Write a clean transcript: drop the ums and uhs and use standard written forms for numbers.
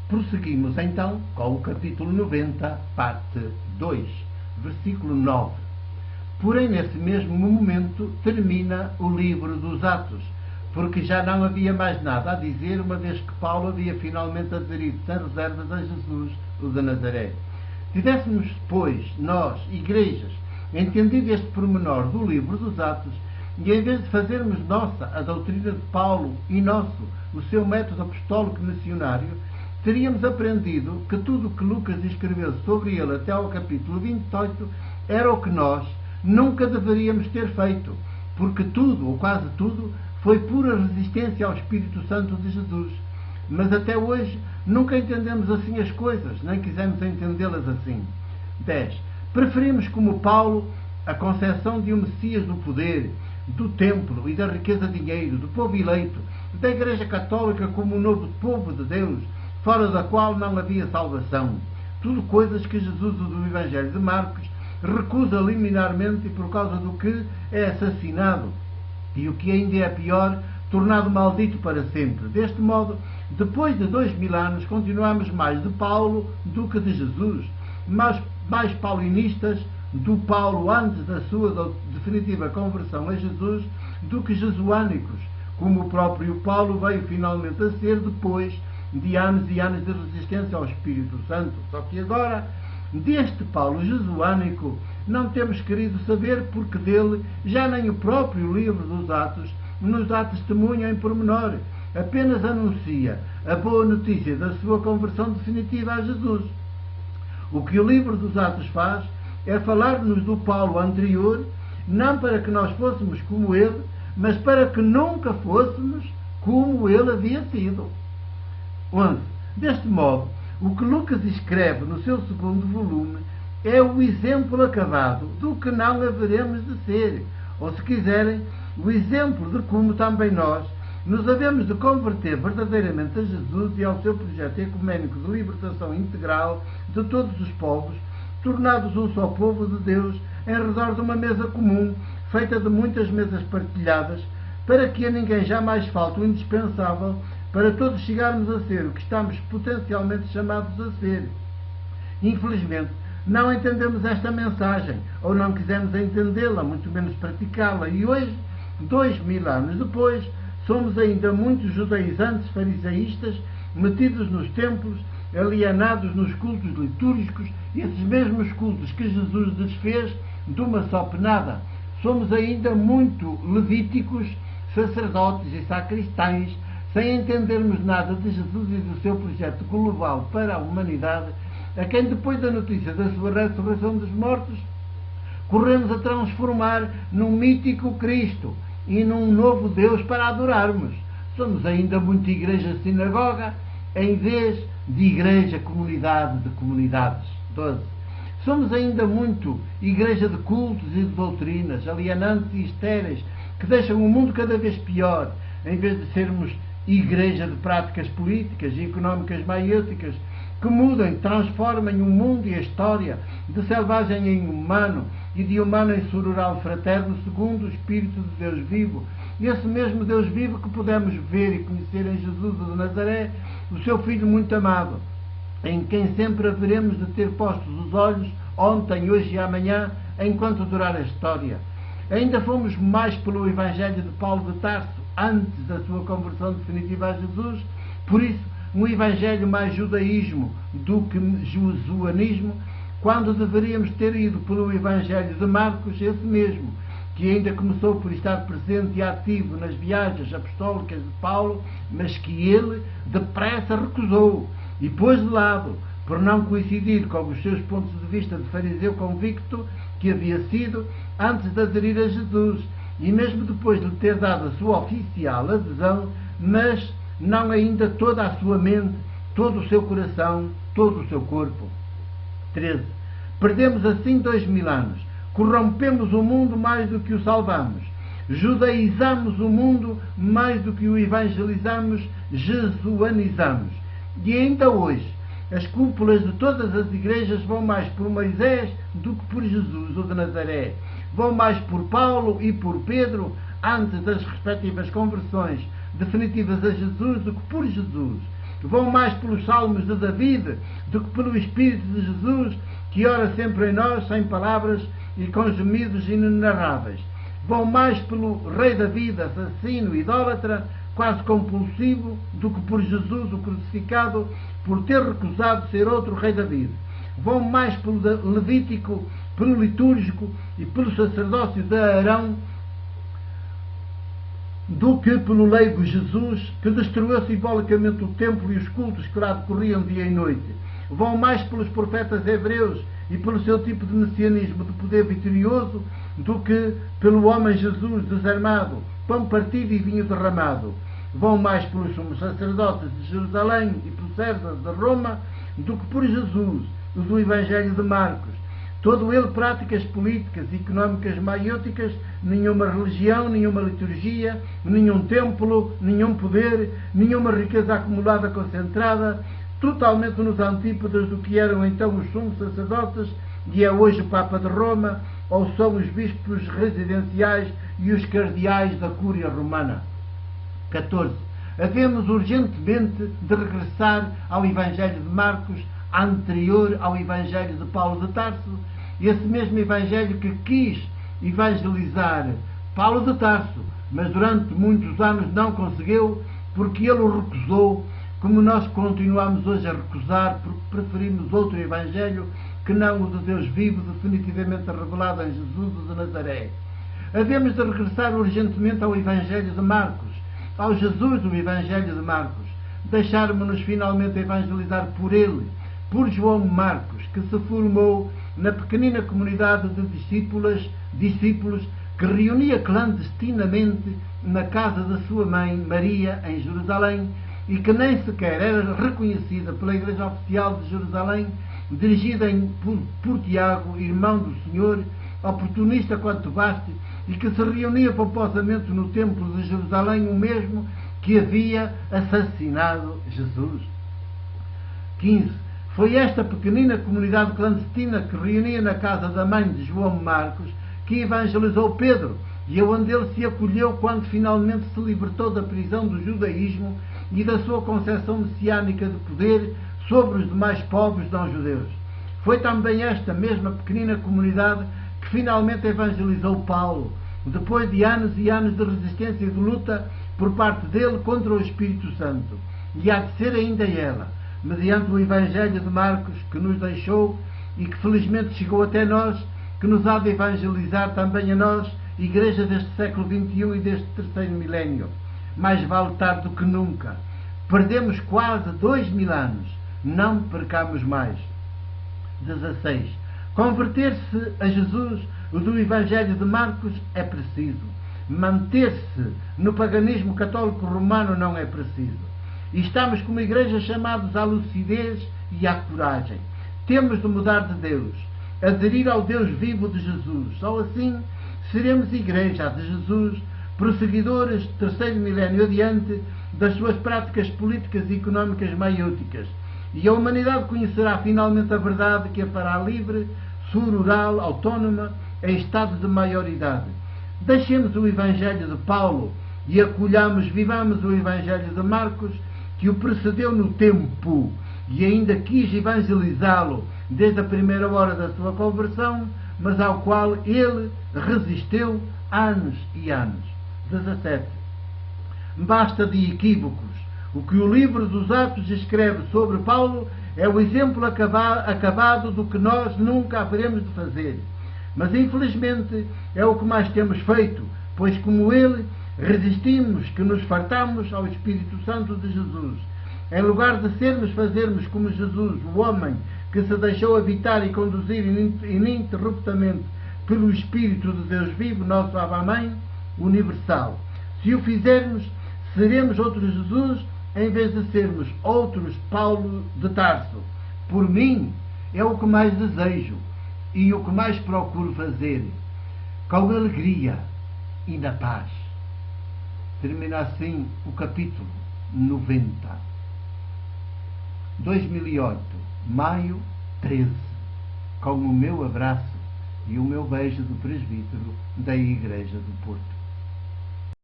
Prosseguimos então com o capítulo 90, parte 2, versículo 9. Porém, nesse mesmo momento, termina o livro dos Atos, porque já não havia mais nada a dizer, uma vez que Paulo havia finalmente aderido sem reservas a Jesus, o de Nazaré. Tivéssemos, pois, nós, igrejas, entendido este pormenor do livro dos Atos, e em vez de fazermos nossa a doutrina de Paulo e nosso o seu método apostólico missionário, teríamos aprendido que tudo o que Lucas escreveu sobre ele até ao capítulo 28 era o que nós nunca deveríamos ter feito, porque tudo, ou quase tudo, foi pura resistência ao Espírito Santo de Jesus. Mas até hoje nunca entendemos assim as coisas, nem quisemos entendê-las assim. 10. Preferimos, como Paulo, a concepção de um Messias do poder, do templo e da riqueza de dinheiro, do povo eleito, da Igreja Católica como um novo povo de Deus, fora da qual não havia salvação. Tudo coisas que Jesus, do Evangelho de Marcos, recusa liminarmente e por causa do que é assassinado, e o que ainda é pior, tornado maldito para sempre. Deste modo, depois de 2000 anos, continuamos mais de Paulo do que de Jesus, mais paulinistas do Paulo antes da sua definitiva conversão a Jesus do que jesuânicos, como o próprio Paulo veio finalmente a ser depois de anos e anos de resistência ao Espírito Santo. Só que agora, deste Paulo jesuânico, não temos querido saber, porque dele já nem o próprio livro dos Atos nos dá testemunho em pormenor, apenas anuncia a boa notícia da sua conversão definitiva a Jesus. O que o livro dos Atos faz é falar-nos do Paulo anterior, não para que nós fôssemos como ele, mas para que nunca fôssemos como ele havia sido. 11. Deste modo, o que Lucas escreve no seu segundo volume é o exemplo acabado do que não haveremos de ser, ou, se quiserem, o exemplo de como também nós nos havemos de converter verdadeiramente a Jesus e ao seu projeto ecuménico de libertação integral de todos os povos, tornados um só povo de Deus em redor de uma mesa comum, feita de muitas mesas partilhadas, para que a ninguém jamais falte o indispensável para todos chegarmos a ser o que estamos potencialmente chamados a ser. Infelizmente, não entendemos esta mensagem, ou não quisemos entendê-la, muito menos praticá-la, e hoje, 2000 anos depois, somos ainda muitos judaizantes farisaístas, metidos nos templos, alienados nos cultos litúrgicos, esses mesmos cultos que Jesus desfez de uma só penada. Somos ainda muito levíticos, sacerdotes e sacristães, sem entendermos nada de Jesus e do seu projeto global para a humanidade, a quem, depois da notícia da sua ressurreição dos mortos, corremos a transformar num mítico Cristo e num novo Deus para adorarmos. Somos ainda muito igreja-sinagoga, em vez de igreja-comunidade de comunidades. 12. Somos ainda muito igreja de cultos e de doutrinas, alienantes e estéreis, que deixam o mundo cada vez pior, em vez de sermos igreja de práticas políticas e económicas maiêuticas, que mudam e transformem o mundo e a história de selvagem em humano e de humano em sororal fraterno, segundo o Espírito de Deus vivo. Esse mesmo Deus vivo que podemos ver e conhecer em Jesus de Nazaré, o seu Filho muito amado, em quem sempre haveremos de ter postos os olhos, ontem, hoje e amanhã, enquanto durar a história. Ainda fomos mais pelo Evangelho de Paulo de Tarso, antes da sua conversão definitiva a Jesus, por isso, um Evangelho mais judaísmo do que jesuanismo, quando deveríamos ter ido pelo Evangelho de Marcos, esse mesmo, que ainda começou por estar presente e ativo nas viagens apostólicas de Paulo, mas que ele depressa recusou e pôs de lado, por não coincidir com os seus pontos de vista de fariseu convicto que havia sido antes de aderir a Jesus, e mesmo depois de lhe ter dado a sua oficial adesão, mas não ainda toda a sua mente, todo o seu coração, todo o seu corpo. 13. Perdemos assim 2000 anos, corrompemos o mundo mais do que o salvamos, judaizamos o mundo mais do que o evangelizamos, jesuanizamos. E ainda hoje, as cúpulas de todas as igrejas vão mais por Moisés do que por Jesus, o de Nazaré. Vão mais por Paulo e por Pedro, antes das respectivas conversões definitivas a Jesus, do que por Jesus. vão mais pelos salmos de David do que pelo Espírito de Jesus, que ora sempre em nós, sem palavras e com gemidos inenarráveis. Vão mais pelo Rei David, assassino, idólatra, quase compulsivo, do que por Jesus, o crucificado, por ter recusado ser outro Rei David. Vão mais pelo Levítico, pelo litúrgico e pelo sacerdócio de Arão, do que pelo leigo Jesus, que destruiu simbolicamente o templo e os cultos que lá decorriam dia e noite. Vão mais pelos profetas hebreus e pelo seu tipo de messianismo de poder vitorioso, do que pelo homem Jesus desarmado, pão partido e vinho derramado. Vão mais pelos sumos sacerdotes de Jerusalém e pelos Césares de Roma, do que por Jesus, o do Evangelho de Marcos. Todo ele práticas políticas e económicas maiúticas, nenhuma religião, nenhuma liturgia, nenhum templo, nenhum poder, nenhuma riqueza acumulada concentrada, totalmente nos antípodas do que eram então os sumos sacerdotes e é hoje o Papa de Roma, ou são os bispos residenciais e os cardeais da Cúria Romana. 14. Havemos urgentemente de regressar ao Evangelho de Marcos, anterior ao Evangelho de Paulo de Tarso, esse mesmo Evangelho que quis evangelizar Paulo de Tarso, mas durante muitos anos não conseguiu, porque ele o recusou, como nós continuamos hoje a recusar, porque preferimos outro Evangelho que não o de Deus vivo, definitivamente revelado em Jesus de Nazaré. Havemos de regressar urgentemente ao Evangelho de Marcos, ao Jesus do Evangelho de Marcos, deixarmos-nos finalmente evangelizar por ele, por João Marcos, que se formou na pequenina comunidade de discípulos que reunia clandestinamente na casa da sua mãe Maria, em Jerusalém, e que nem sequer era reconhecida pela Igreja Oficial de Jerusalém, dirigida por Tiago, irmão do Senhor, oportunista quanto baste, e que se reunia pomposamente no templo de Jerusalém, o mesmo que havia assassinado Jesus. 15. Foi esta pequenina comunidade clandestina que reunia na casa da mãe de João Marcos que evangelizou Pedro, e onde ele se acolheu quando finalmente se libertou da prisão do judaísmo e da sua concepção messiânica de poder sobre os demais povos não-judeus. Foi também esta mesma pequenina comunidade que finalmente evangelizou Paulo, depois de anos e anos de resistência e de luta por parte dele contra o Espírito Santo. E há de ser ainda ela, mediante o Evangelho de Marcos que nos deixou e que felizmente chegou até nós, que nos há de evangelizar também a nós, Igreja deste século XXI e deste terceiro milénio. Mais vale tarde do que nunca. Perdemos quase 2000 anos. Não percamos mais. 16. Converter-se a Jesus, o do Evangelho de Marcos, é preciso. Manter-se no paganismo católico romano não é preciso. E estamos como igreja chamados à lucidez e à coragem. Temos de mudar de Deus, aderir ao Deus vivo de Jesus. Só assim seremos igreja de Jesus, prosseguidores terceiro milénio adiante das suas práticas políticas e económicas maiúticas. E a humanidade conhecerá finalmente a verdade que a fará livre, rural, autónoma, em estado de maioridade. Deixemos o Evangelho de Paulo e acolhamos, vivamos o Evangelho de Marcos, que o precedeu no tempo e ainda quis evangelizá-lo desde a primeira hora da sua conversão, mas ao qual ele resistiu anos e anos. 17. Basta de equívocos. O que o livro dos Atos escreve sobre Paulo é o exemplo acabado do que nós nunca haveremos de fazer. Mas infelizmente é o que mais temos feito, pois como ele, resistimos que nos fartamos ao Espírito Santo de Jesus. Em lugar de fazermos como Jesus, o homem que se deixou habitar e conduzir ininterruptamente pelo Espírito de Deus vivo, nosso Abba-mãe, universal. Se o fizermos, seremos outros Jesus, em vez de sermos outros Paulo de Tarso. Por mim, é o que mais desejo e o que mais procuro fazer, com alegria e na paz. Termina assim o capítulo 90. 2008, maio 13, com o meu abraço e o meu beijo do presbítero da Igreja do Porto.